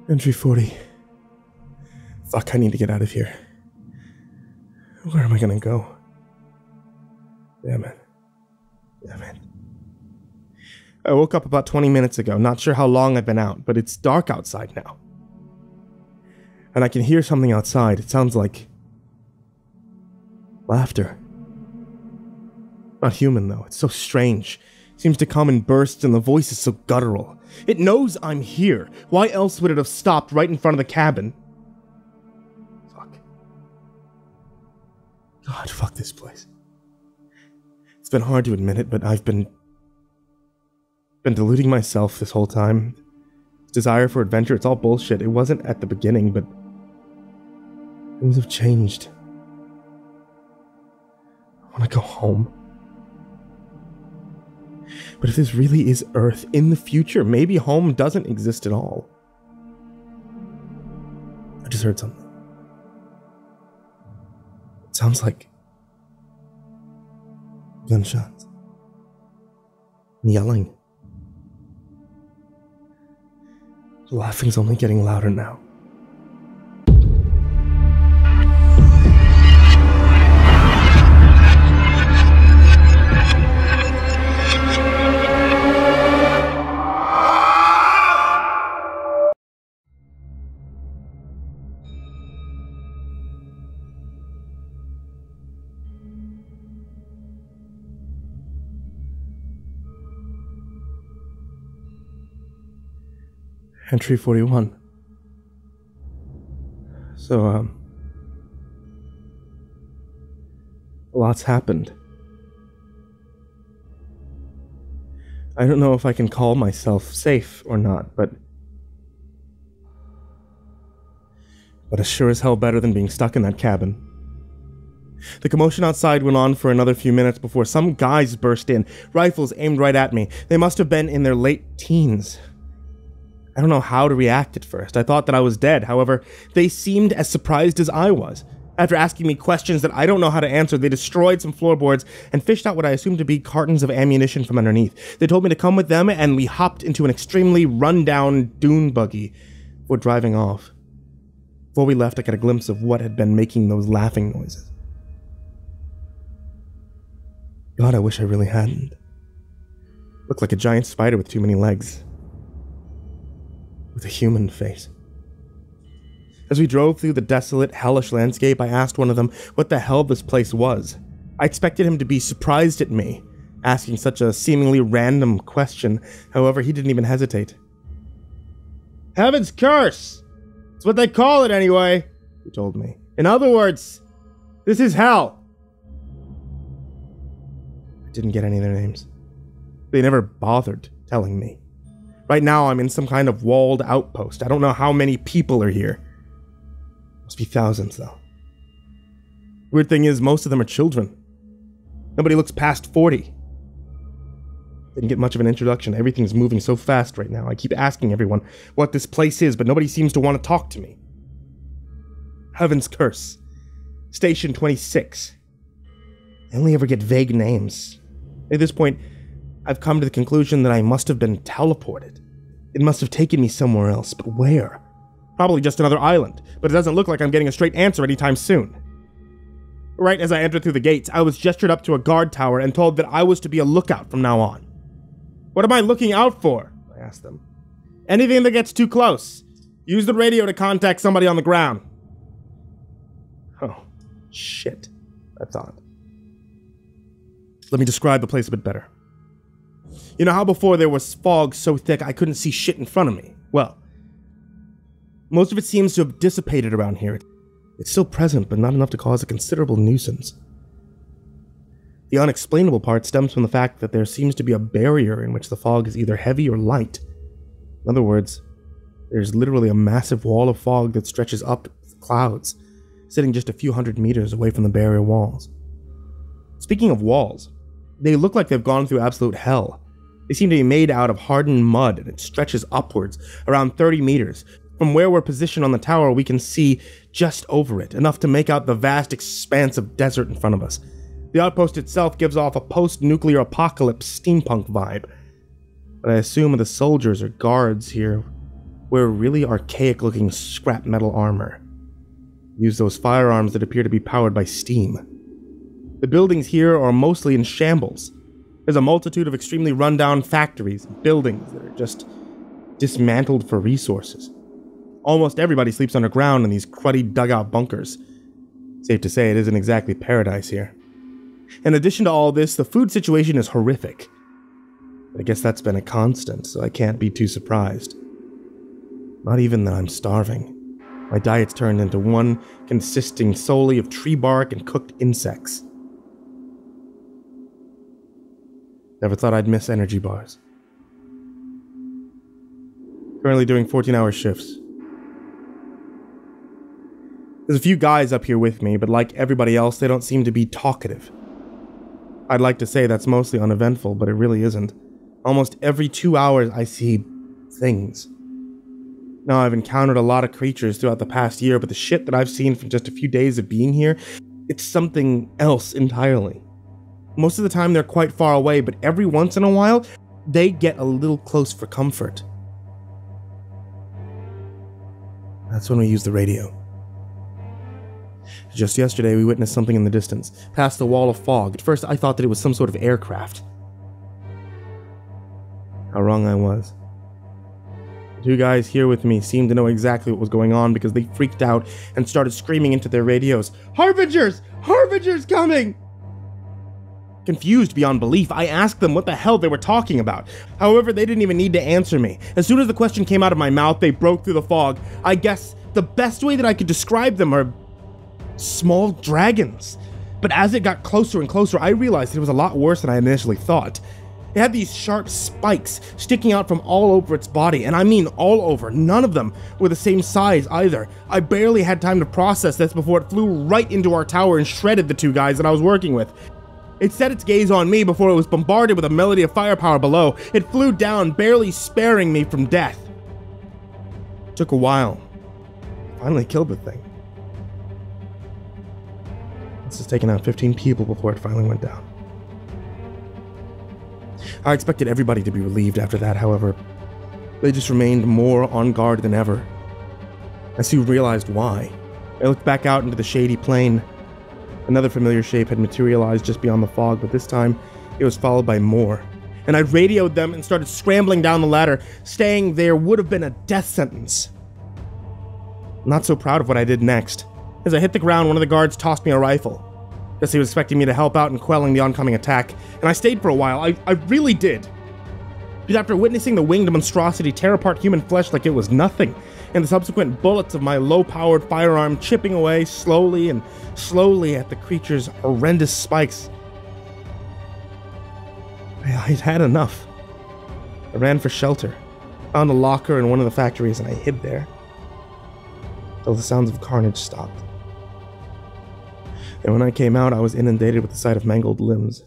Entry 40. Fuck, I need to get out of here. Where am I gonna go? Damn it. I woke up about 20 minutes ago, not sure how long I've been out, but it's dark outside now. And I can hear something outside. It sounds like laughter. Not human, though. It's so strange. It seems to come in bursts, and the voice is so guttural. It knows I'm here. Why else would it have stopped right in front of the cabin? Fuck. God, fuck this place. It's been hard to admit it, but I've been deluding myself this whole time. Desire for adventure, it's all bullshit. It wasn't at the beginning, but things have changed. I want to go home. But if this really is Earth in the future, maybe home doesn't exist at all. I just heard something. It sounds like gunshots. And yelling. The laughing's only getting louder now. Entry 41. So, a lot's happened. I don't know if I can call myself safe or not, but it's sure as hell better than being stuck in that cabin. The commotion outside went on for another few minutes before some guys burst in, rifles aimed right at me. They must have been in their late teens. I don't know how to react at first. I thought that I was dead. However, they seemed as surprised as I was. After asking me questions that I don't know how to answer, they destroyed some floorboards and fished out what I assumed to be cartons of ammunition from underneath. They told me to come with them, and we hopped into an extremely run-down dune buggy before driving off. Before we left, I got a glimpse of what had been making those laughing noises. God, I wish I really hadn't. Looked like a giant spider with too many legs. With a human face. As we drove through the desolate, hellish landscape, I asked one of them what the hell this place was. I expected him to be surprised at me, asking such a seemingly random question. However, he didn't even hesitate. Heaven's curse! It's what they call it anyway, he told me. In other words, this is hell. I didn't get any of their names. They never bothered telling me. Right now, I'm in some kind of walled outpost. I don't know how many people are here. Must be thousands, though. Weird thing is, most of them are children. Nobody looks past 40. Didn't get much of an introduction. Everything's moving so fast right now. I keep asking everyone what this place is, but nobody seems to want to talk to me. Heaven's curse. Station 26. I only ever get vague names. At this point, I've come to the conclusion that I must have been teleported. It must have taken me somewhere else, but where? Probably just another island, but it doesn't look like I'm getting a straight answer anytime soon. Right as I entered through the gates, I was gestured up to a guard tower and told that I was to be a lookout from now on. What am I looking out for? I asked them. Anything that gets too close. Use the radio to contact somebody on the ground. Oh, shit, I thought. Let me describe the place a bit better. You know how before there was fog so thick I couldn't see shit in front of me? Well, most of it seems to have dissipated around here. It's still present, but not enough to cause a considerable nuisance. The unexplainable part stems from the fact that there seems to be a barrier in which the fog is either heavy or light. In other words, there's literally a massive wall of fog that stretches up the clouds, sitting just a few hundred meters away from the barrier walls. Speaking of walls, they look like they've gone through absolute hell. They seem to be made out of hardened mud, and it stretches upwards around 30 meters. From where we're positioned on the tower, we can see just over it, enough to make out the vast expanse of desert in front of us. The outpost itself gives off a post-nuclear apocalypse steampunk vibe. But I assume the soldiers or guards here wear really archaic-looking scrap metal armor. Use those firearms that appear to be powered by steam. The buildings here are mostly in shambles. There's a multitude of extremely run-down factories and buildings that are just dismantled for resources. Almost everybody sleeps underground in these cruddy dugout bunkers. Safe to say it isn't exactly paradise here. In addition to all this, the food situation is horrific. But I guess that's been a constant, so I can't be too surprised. Not even that I'm starving. My diet's turned into one consisting solely of tree bark and cooked insects. Never thought I'd miss energy bars. Currently doing 14-hour shifts. There's a few guys up here with me, but like everybody else, they don't seem to be talkative. I'd like to say that's mostly uneventful, but it really isn't. Almost every 2 hours I see things. Now, I've encountered a lot of creatures throughout the past year, but the shit that I've seen from just a few days of being here, it's something else entirely. Most of the time they're quite far away, but every once in a while, they get a little close for comfort. That's when we use the radio. Just yesterday, we witnessed something in the distance, past the wall of fog. At first, I thought that it was some sort of aircraft. How wrong I was. The two guys here with me seemed to know exactly what was going on because they freaked out and started screaming into their radios, "Harbingers! Harbingers coming!" Confused beyond belief, I asked them what the hell they were talking about. However, they didn't even need to answer me. As soon as the question came out of my mouth, they broke through the fog. I guess the best way that I could describe them are small dragons. But as it got closer and closer, I realized it was a lot worse than I initially thought. It had these sharp spikes sticking out from all over its body, and I mean all over. None of them were the same size either. I barely had time to process this before it flew right into our tower and shredded the two guys that I was working with. It set its gaze on me before it was bombarded with a melody of firepower below. It flew down, barely sparing me from death. It took a while. Finally killed the thing. This has taken out 15 people before it finally went down. I expected everybody to be relieved after that, however. They just remained more on guard than ever. I soon realized why. I looked back out into the shady plain. Another familiar shape had materialized just beyond the fog, but this time it was followed by more. And I radioed them and started scrambling down the ladder. Staying there would have been a death sentence. I'm not so proud of what I did next. As I hit the ground, one of the guards tossed me a rifle. Guess he was expecting me to help out in quelling the oncoming attack, and I stayed for a while. I really did. Because after witnessing the winged monstrosity tear apart human flesh like it was nothing, and the subsequent bullets of my low-powered firearm chipping away slowly and slowly at the creature's horrendous spikes, I'd had enough. I ran for shelter, found a locker in one of the factories, and I hid there until the sounds of carnage stopped. And when I came out, I was inundated with the sight of mangled limbs,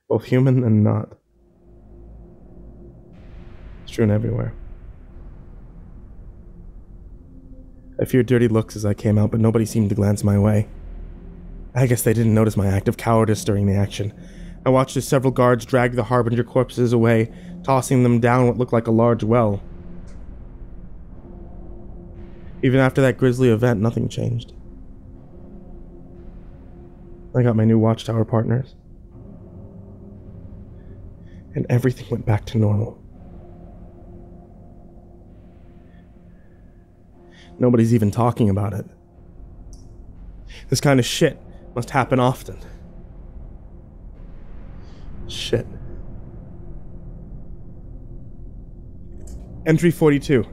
both human and not. Strewn everywhere. I feared dirty looks as I came out, but nobody seemed to glance my way. I guess they didn't notice my act of cowardice during the action. I watched as several guards dragged the Harbinger corpses away, tossing them down what looked like a large well. Even after that grisly event, nothing changed. I got my new watchtower partners, and everything went back to normal. Nobody's even talking about it. This kind of shit must happen often. Shit. Entry 42.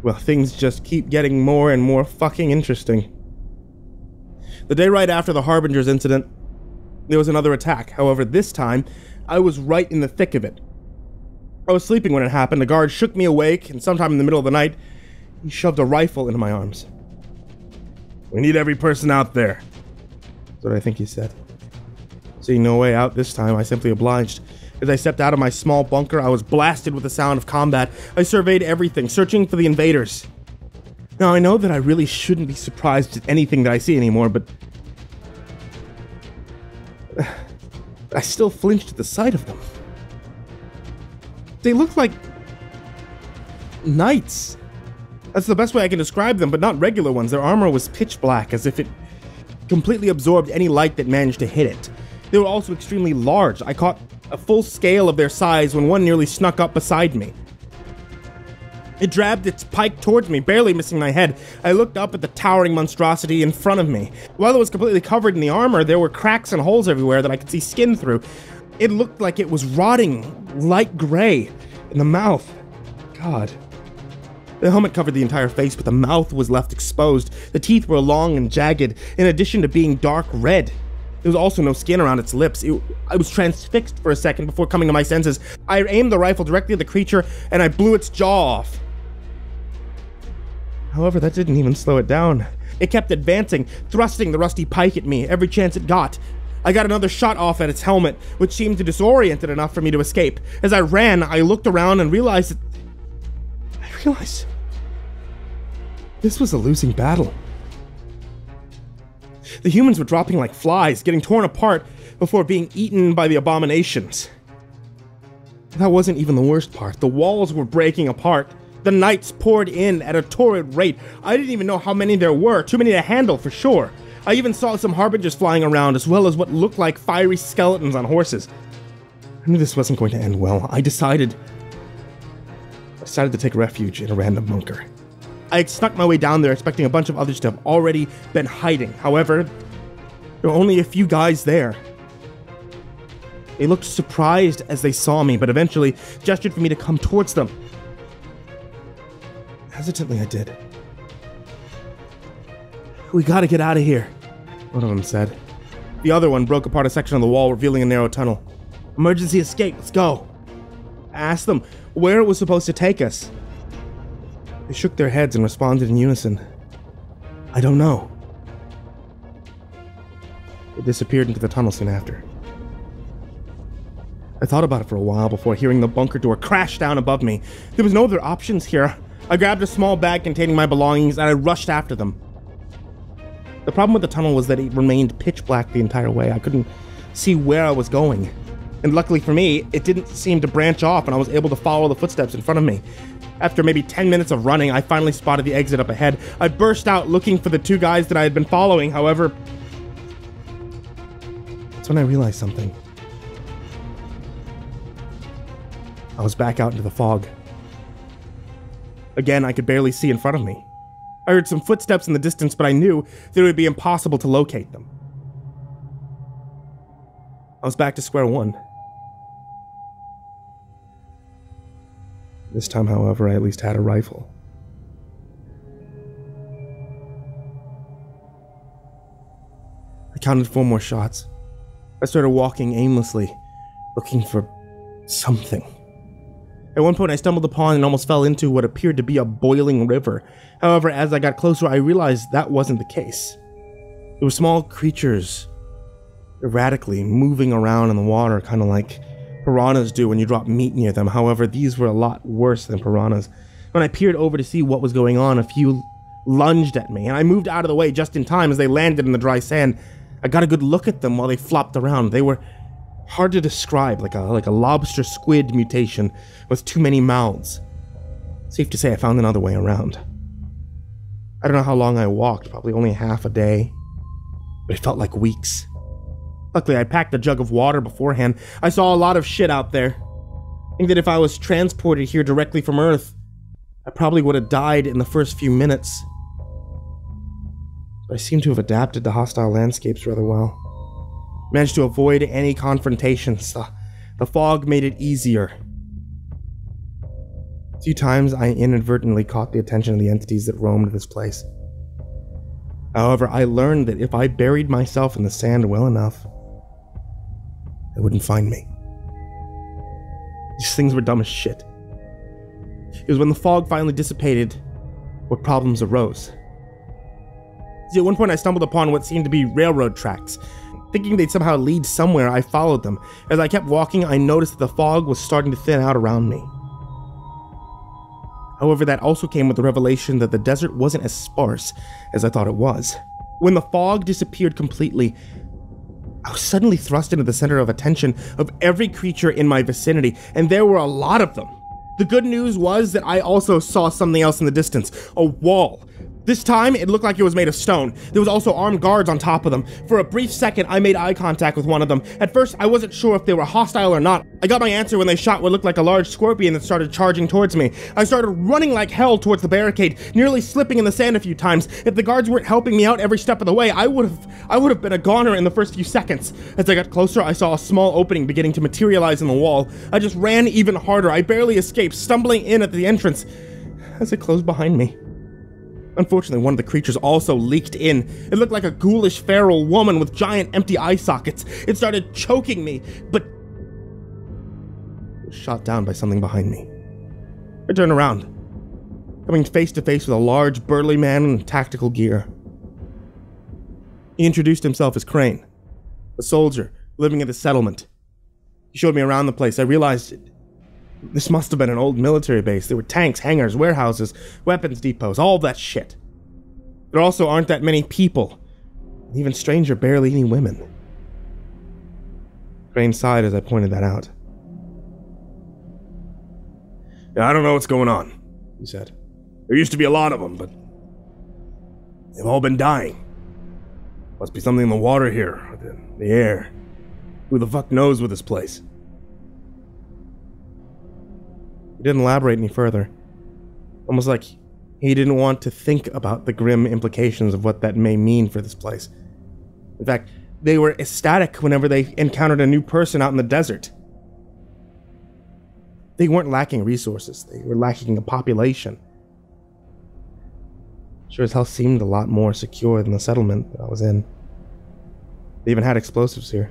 Well, things just keep getting more and more fucking interesting. The day right after the Harbinger's incident, there was another attack. However, this time, I was right in the thick of it. I was sleeping when it happened. A guard shook me awake, and sometime in the middle of the night, he shoved a rifle into my arms. "We need every person out there," that's what I think he said. Seeing no way out this time, I simply obliged. As I stepped out of my small bunker, I was blasted with the sound of combat. I surveyed everything, searching for the invaders. Now, I know that I really shouldn't be surprised at anything that I see anymore, but I still flinched at the sight of them. They looked like knights. That's the best way I can describe them, but not regular ones. Their armor was pitch black, as if it completely absorbed any light that managed to hit it. They were also extremely large. I caught a full scale of their size when one nearly snuck up beside me. It dragged its pike towards me, barely missing my head. I looked up at the towering monstrosity in front of me. While it was completely covered in the armor, there were cracks and holes everywhere that I could see skin through. It looked like it was rotting light gray in the mouth. God. The helmet covered the entire face, but the mouth was left exposed. The teeth were long and jagged, in addition to being dark red. There was also no skin around its lips. I was transfixed for a second before coming to my senses. I aimed the rifle directly at the creature, and I blew its jaw off. However, that didn't even slow it down. It kept advancing, thrusting the rusty pike at me every chance it got. I got another shot off at its helmet, which seemed to disorient it enough for me to escape. As I ran, I looked around and realized this was a losing battle. The humans were dropping like flies, getting torn apart before being eaten by the abominations. That wasn't even the worst part. The walls were breaking apart. The knights poured in at a torrid rate. I didn't even know how many there were, too many to handle for sure. I even saw some harbingers flying around, as well as what looked like fiery skeletons on horses. I knew this wasn't going to end well. I decided to take refuge in a random bunker. I had snuck my way down there, expecting a bunch of others to have already been hiding. However, there were only a few guys there. They looked surprised as they saw me, but eventually gestured for me to come towards them. Hesitantly, I did. "We gotta get out of here," one of them said. The other one broke apart a section of the wall, revealing a narrow tunnel. "Emergency escape, let's go." I asked them where it was supposed to take us. They shook their heads and responded in unison. "I don't know." It disappeared into the tunnel soon after. I thought about it for a while before hearing the bunker door crash down above me. There was no other options here. I grabbed a small bag containing my belongings and I rushed after them. The problem with the tunnel was that it remained pitch black the entire way. I couldn't see where I was going. And luckily for me, it didn't seem to branch off and I was able to follow the footsteps in front of me. After maybe 10 minutes of running, I finally spotted the exit up ahead. I burst out looking for the two guys that I had been following. However, that's when I realized something. I was back out into the fog. Again, I could barely see in front of me. I heard some footsteps in the distance, but I knew that it would be impossible to locate them. I was back to square one. This time, however, I at least had a rifle. I counted 4 more shots. I started walking aimlessly, looking for something. At one point, I stumbled upon and almost fell into what appeared to be a boiling river. However, as I got closer, I realized that wasn't the case. There were small creatures erratically moving around in the water, kind of like piranhas do when you drop meat near them. However, these were a lot worse than piranhas. When I peered over to see what was going on, a few lunged at me, and I moved out of the way just in time as they landed in the dry sand. I got a good look at them while they flopped around. They were hard to describe, like a lobster squid mutation with too many mouths. Safe to say I found another way around. I don't know how long I walked, probably only half a day, but it felt like weeks. Luckily, I packed a jug of water beforehand. I saw a lot of shit out there. I think that if I was transported here directly from Earth, I probably would have died in the first few minutes. But I seem to have adapted to hostile landscapes rather well. Managed to avoid any confrontations. The fog made it easier. A few times I inadvertently caught the attention of the entities that roamed this place. However, I learned that if I buried myself in the sand well enough, they wouldn't find me. These things were dumb as shit. It was when the fog finally dissipated what problems arose. See, at one point I stumbled upon what seemed to be railroad tracks. Thinking they'd somehow lead somewhere, I followed them. As I kept walking, I noticed that the fog was starting to thin out around me. However, that also came with the revelation that the desert wasn't as sparse as I thought it was. When the fog disappeared completely, I was suddenly thrust into the center of attention of every creature in my vicinity, and there were a lot of them. The good news was that I also saw something else in the distance. A wall. This time, it looked like it was made of stone. There was also armed guards on top of them. For a brief second, I made eye contact with one of them. At first, I wasn't sure if they were hostile or not. I got my answer when they shot what looked like a large scorpion that started charging towards me. I started running like hell towards the barricade, nearly slipping in the sand a few times. If the guards weren't helping me out every step of the way, I would have been a goner in the first few seconds. As I got closer, I saw a small opening beginning to materialize in the wall. I just ran even harder. I barely escaped, stumbling in at the entrance as it closed behind me. Unfortunately, one of the creatures also leaked in. It looked like a ghoulish feral woman with giant empty eye sockets. It started choking me, but was shot down by something behind me. I turned around, coming face to face with a large, burly man in tactical gear. He introduced himself as Crane, a soldier living at the settlement. He showed me around the place. I realized this must have been an old military base. There were tanks, hangars, warehouses, weapons depots, all that shit. There also aren't that many people. Even stranger, barely any women. Crane sighed as I pointed that out. I don't know what's going on, he said. There used to be a lot of them, but they've all been dying. Must be something in the water here, or the air. Who the fuck knows with this place? He didn't elaborate any further. Almost like he didn't want to think about the grim implications of what that may mean for this place. In fact, they were ecstatic whenever they encountered a new person out in the desert. They weren't lacking resources. They were lacking a population. Sure as hell seemed a lot more secure than the settlement that I was in. They even had explosives here.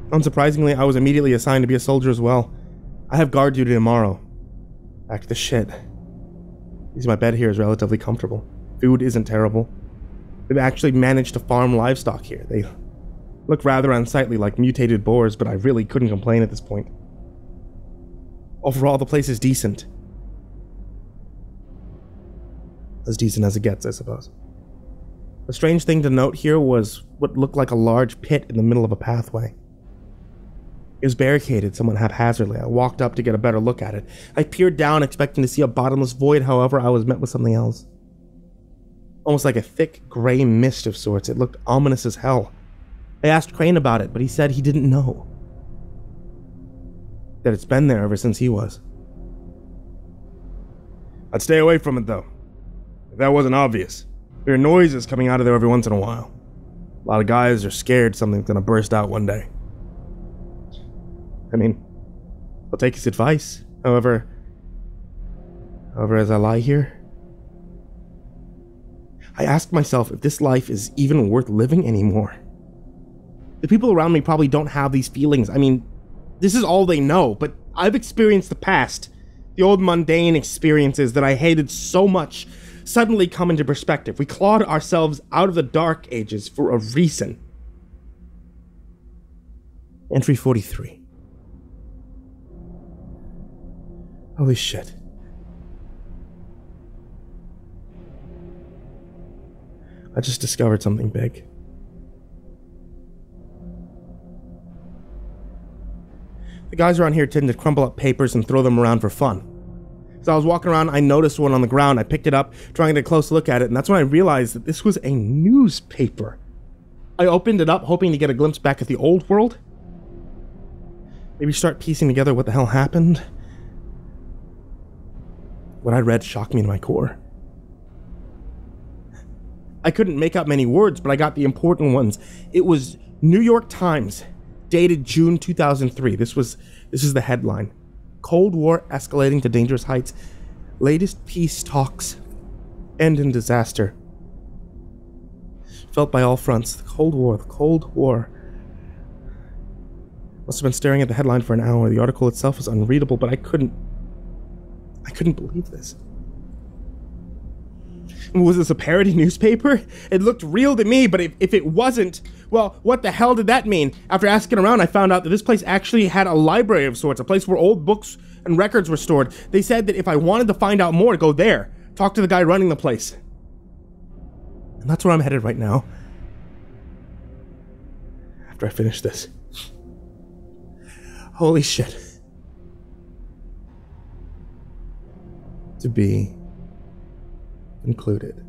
Unsurprisingly, I was immediately assigned to be a soldier as well. I have guard duty tomorrow. Back to the shit. My bed here is relatively comfortable. Food isn't terrible. They've actually managed to farm livestock here. They look rather unsightly like mutated boars, but I really couldn't complain at this point. Overall, the place is decent. As decent as it gets, I suppose. A strange thing to note here was what looked like a large pit in the middle of a pathway. It was barricaded somewhat haphazardly. I walked up to get a better look at it. I peered down, expecting to see a bottomless void. However, I was met with something else. Almost like a thick, gray mist of sorts. It looked ominous as hell. I asked Crane about it, but he said he didn't know. That it's been there ever since he was. I'd stay away from it, though. If that wasn't obvious. There are noises coming out of there every once in a while. A lot of guys are scared something's gonna burst out one day. I mean, I'll take his advice. However, as I lie here, I ask myself if this life is even worth living anymore. The people around me probably don't have these feelings. I mean, this is all they know, but I've experienced the past. The old mundane experiences that I hated so much suddenly come into perspective. We clawed ourselves out of the dark ages for a reason. Entry 43. Holy shit. I just discovered something big. The guys around here tend to crumple up papers and throw them around for fun. As I was walking around, I noticed one on the ground. I picked it up, trying to get a close look at it, and that's when I realized that this was a newspaper. I opened it up, hoping to get a glimpse back at the old world. Maybe start piecing together what the hell happened. What I read shocked me to my core. I couldn't make out many words, but I got the important ones. It was New York Times, dated June 2003. This is the headline. Cold War escalating to dangerous heights. Latest peace talks end in disaster. Felt by all fronts. The Cold War. Must have been staring at the headline for an hour. The article itself was unreadable, but I couldn't believe this. Was this a parody newspaper? It looked real to me, but if it wasn't, well, what the hell did that mean? After asking around, I found out that this place actually had a library of sorts, a place where old books and records were stored. They said that if I wanted to find out more, to go there, talk to the guy running the place. And that's where I'm headed right now. After I finish this. Holy shit. to be concluded.